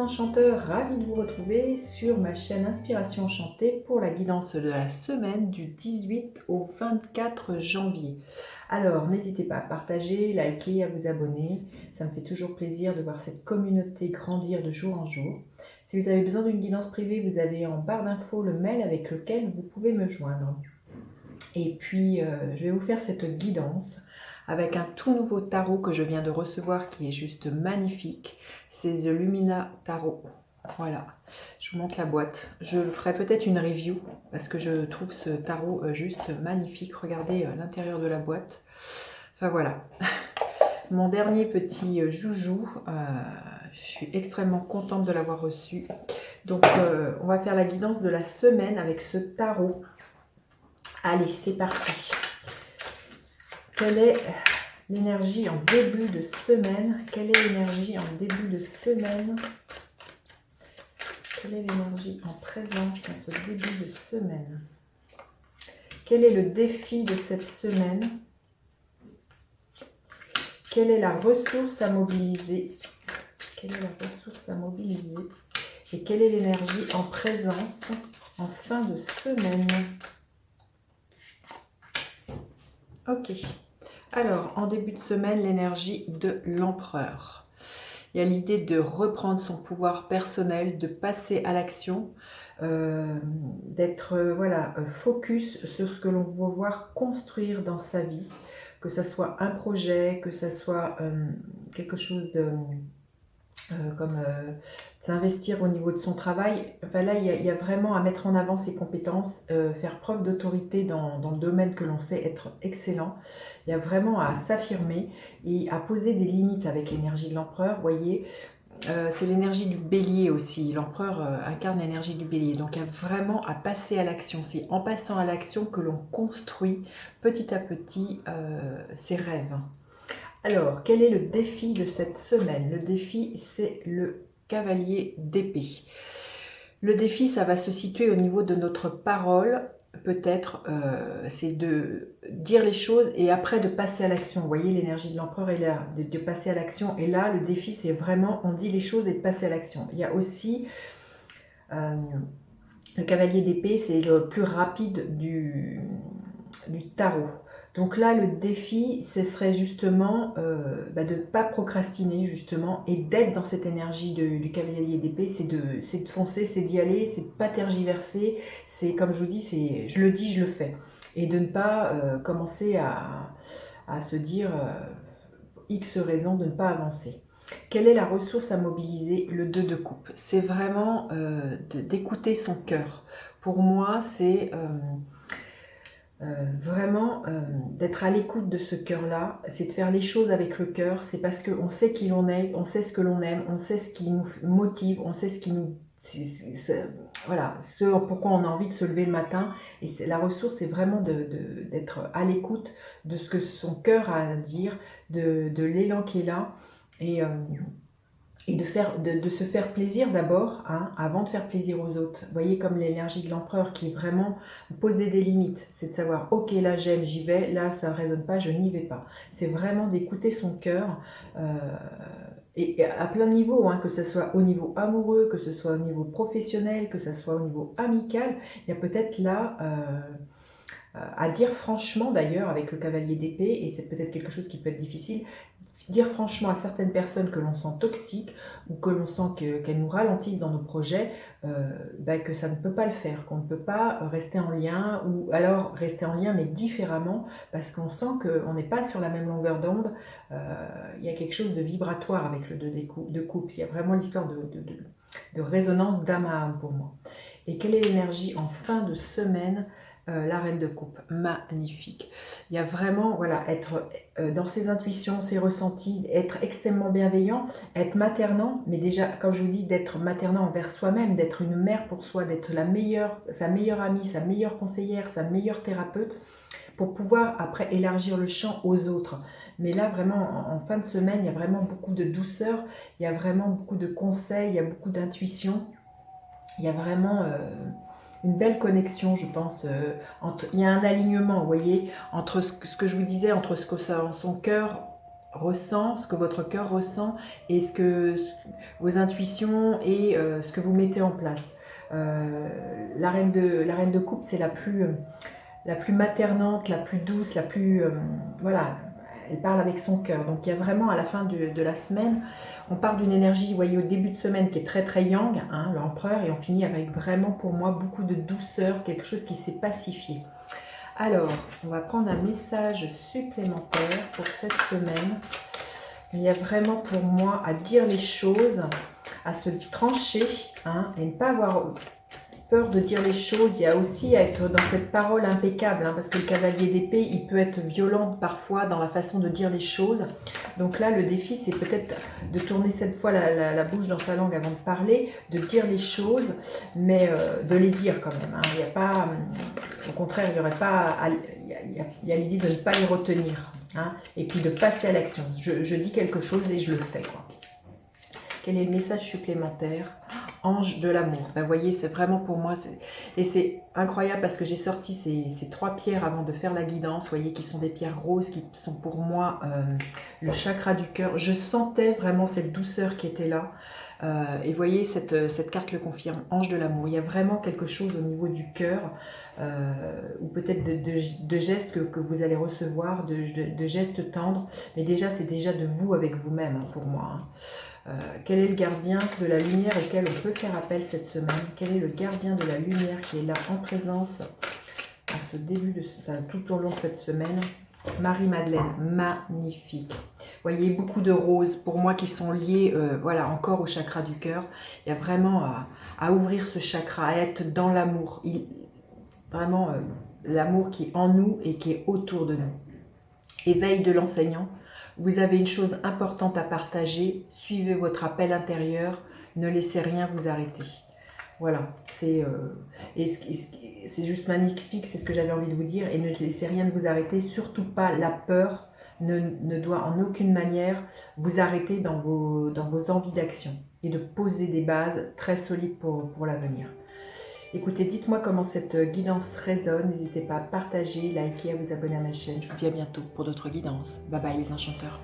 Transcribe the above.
enchanteurs, ravie de vous retrouver sur ma chaîne Inspiration Enchantée pour la guidance de la semaine du 18 au 24 janvier. Alors, n'hésitez pas à partager, liker, à vous abonner. Ça me fait toujours plaisir de voir cette communauté grandir de jour en jour. Si vous avez besoin d'une guidance privée, vous avez en barre d'infos le mail avec lequel vous pouvez me joindre. Et puis, je vais vous faire cette guidance avec un tout nouveau tarot que je viens de recevoir qui est juste magnifique. C'est The Lumina Tarot. Voilà, je vous montre la boîte. Je ferai peut-être une review parce que je trouve ce tarot juste magnifique. Regardez l'intérieur de la boîte. Enfin voilà, mon dernier petit joujou. Je suis extrêmement contente de l'avoir reçu. Donc, on va faire la guidance de la semaine avec ce tarot. Allez, c'est parti. Quelle est l'énergie en début de semaine? Quelle est l'énergie en début de semaine? Quelle est l'énergie en présence en ce début de semaine? Quel est le défi de cette semaine? Quelle est la ressource à mobiliser? Quelle est la ressource à mobiliser? Et quelle est l'énergie en présence en fin de semaine? Ok. Alors, en début de semaine, l'énergie de l'empereur. Il y a l'idée de reprendre son pouvoir personnel, de passer à l'action, d'être voilà, focus sur ce que l'on veut voir construire dans sa vie, que ce soit un projet, que ce soit quelque chose de... comme s'investir au niveau de son travail. Enfin là, il y a vraiment à mettre en avant ses compétences, faire preuve d'autorité dans le domaine que l'on sait être excellent. Il y a vraiment à s'affirmer et à poser des limites avec l'énergie de l'empereur. Vous voyez, c'est l'énergie du bélier aussi. L'empereur incarne l'énergie du bélier. Donc il y a vraiment à passer à l'action. C'est en passant à l'action que l'on construit petit à petit ses rêves. Alors, quel est le défi de cette semaine? Le défi, c'est le cavalier d'épée. Le défi, ça va se situer au niveau de notre parole. Peut-être, c'est de dire les choses et après de passer à l'action. Vous voyez, l'énergie de l'empereur est là, de passer à l'action. Et là, le défi, c'est vraiment, on dit les choses et de passer à l'action. Il y a aussi le cavalier d'épée, c'est le plus rapide du tarot. Donc là, le défi, ce serait justement de ne pas procrastiner, justement, et d'être dans cette énergie du cavalier d'épée, c'est de foncer, c'est d'y aller, c'est de pas tergiverser, c'est comme je vous dis, c'est je le dis, je le fais. Et de ne pas commencer à se dire X raisons de ne pas avancer. Quelle est la ressource à mobiliser? Le 2 de coupe. C'est vraiment d'écouter son cœur. Pour moi, c'est... vraiment d'être à l'écoute de ce cœur-là, c'est de faire les choses avec le cœur, c'est parce qu'on sait qui l'on est, on sait ce que l'on aime, on sait ce qui nous motive, on sait ce qui nous... voilà, ce pourquoi on a envie de se lever le matin. Et la ressource, c'est vraiment d'être à l'écoute de ce que son cœur a à dire, de l'élan qui est là. Et de se faire plaisir d'abord, hein, avant de faire plaisir aux autres. Vous voyez, comme l'énergie de l'empereur qui est vraiment poser des limites. C'est de savoir, ok, là j'aime, j'y vais, là ça ne résonne pas, je n'y vais pas. C'est vraiment d'écouter son cœur, et à plein de niveaux, hein, que ce soit au niveau amoureux, que ce soit au niveau professionnel, que ce soit au niveau amical. Il y a peut-être là... à dire franchement d'ailleurs avec le cavalier d'épée, et c'est peut-être quelque chose qui peut être difficile, dire franchement à certaines personnes que l'on sent toxiques ou que l'on sent qu'elles nous ralentissent dans nos projets, que ça ne peut pas le faire, qu'on ne peut pas rester en lien, ou alors rester en lien mais différemment, parce qu'on sent qu'on n'est pas sur la même longueur d'onde. Il y a quelque chose de vibratoire avec le 2 de coupe, il y a vraiment l'histoire de résonance d'âme à âme pour moi. Et quelle est l'énergie en fin de semaine? La reine de coupe, magnifique. Il y a vraiment, voilà, être dans ses intuitions, ses ressentis, être extrêmement bienveillant, être maternant, mais déjà, comme je vous dis, d'être maternant envers soi-même, d'être une mère pour soi, d'être sa meilleure amie, sa meilleure conseillère, sa meilleure thérapeute, pour pouvoir après élargir le champ aux autres. Mais là, vraiment, en fin de semaine, il y a vraiment beaucoup de douceur, il y a vraiment beaucoup de conseils, il y a beaucoup d'intuition, il y a vraiment... une belle connexion, je pense. Il y a un alignement, vous voyez, entre ce que je vous disais, entre ce que son cœur ressent, ce que votre cœur ressent et vos intuitions et ce que vous mettez en place. La reine de coupe, c'est la plus maternante, la plus douce, la plus... voilà, elle parle avec son cœur. Donc il y a vraiment à la fin de la semaine, on part d'une énergie, vous voyez, au début de semaine qui est très très yang, hein, l'empereur, et on finit avec vraiment pour moi beaucoup de douceur, quelque chose qui s'est pacifié. Alors, on va prendre un message supplémentaire pour cette semaine. Il y a vraiment pour moi à dire les choses, à se trancher, hein, et ne pas avoir peur de dire les choses. Il y a aussi à être dans cette parole impeccable, hein, parce que le cavalier d'épée, il peut être violent parfois dans la façon de dire les choses. Donc là, le défi, c'est peut-être de tourner cette fois la bouche dans sa langue avant de parler, de dire les choses, mais de les dire quand même. Hein. Il n'y a pas, au contraire, il y aurait pas, il y a l'idée de ne pas les retenir, hein, et puis de passer à l'action. Je dis quelque chose et je le fais, quoi. Quel est le message supplémentaire? Ange de l'amour. Ben, vous voyez, c'est vraiment pour moi, et c'est incroyable parce que j'ai sorti ces 3 pierres avant de faire la guidance, vous voyez, qui sont des pierres roses, qui sont pour moi le chakra du cœur. Je sentais vraiment cette douceur qui était là. Et vous voyez, cette carte le confirme, ange de l'amour. Il y a vraiment quelque chose au niveau du cœur, ou peut-être de gestes que vous allez recevoir, de gestes tendres, mais déjà, c'est déjà de vous avec vous-même, hein, pour moi. Hein. Quel est le gardien de la lumière auquel on peut faire appel cette semaine? Quel est le gardien de la lumière qui est là en présence en ce début tout au long de cette semaine? Marie-Madeleine, magnifique. Vous voyez, beaucoup de roses pour moi qui sont liées, voilà, encore au chakra du cœur. Il y a vraiment à ouvrir ce chakra, à être dans l'amour. Vraiment, l'amour qui est en nous et qui est autour de nous. Éveil de l'enseignant. Vous avez une chose importante à partager. Suivez votre appel intérieur. Ne laissez rien vous arrêter. Voilà, c'est juste magnifique, c'est ce que j'avais envie de vous dire. Et ne laissez rien de vous arrêter, surtout pas la peur ne doit en aucune manière vous arrêter dans vos envies d'action et de poser des bases très solides pour l'avenir. Écoutez, dites-moi comment cette guidance résonne, n'hésitez pas à partager, liker, à vous abonner à ma chaîne. Je vous dis à bientôt pour d'autres guidances. Bye bye les enchanteurs.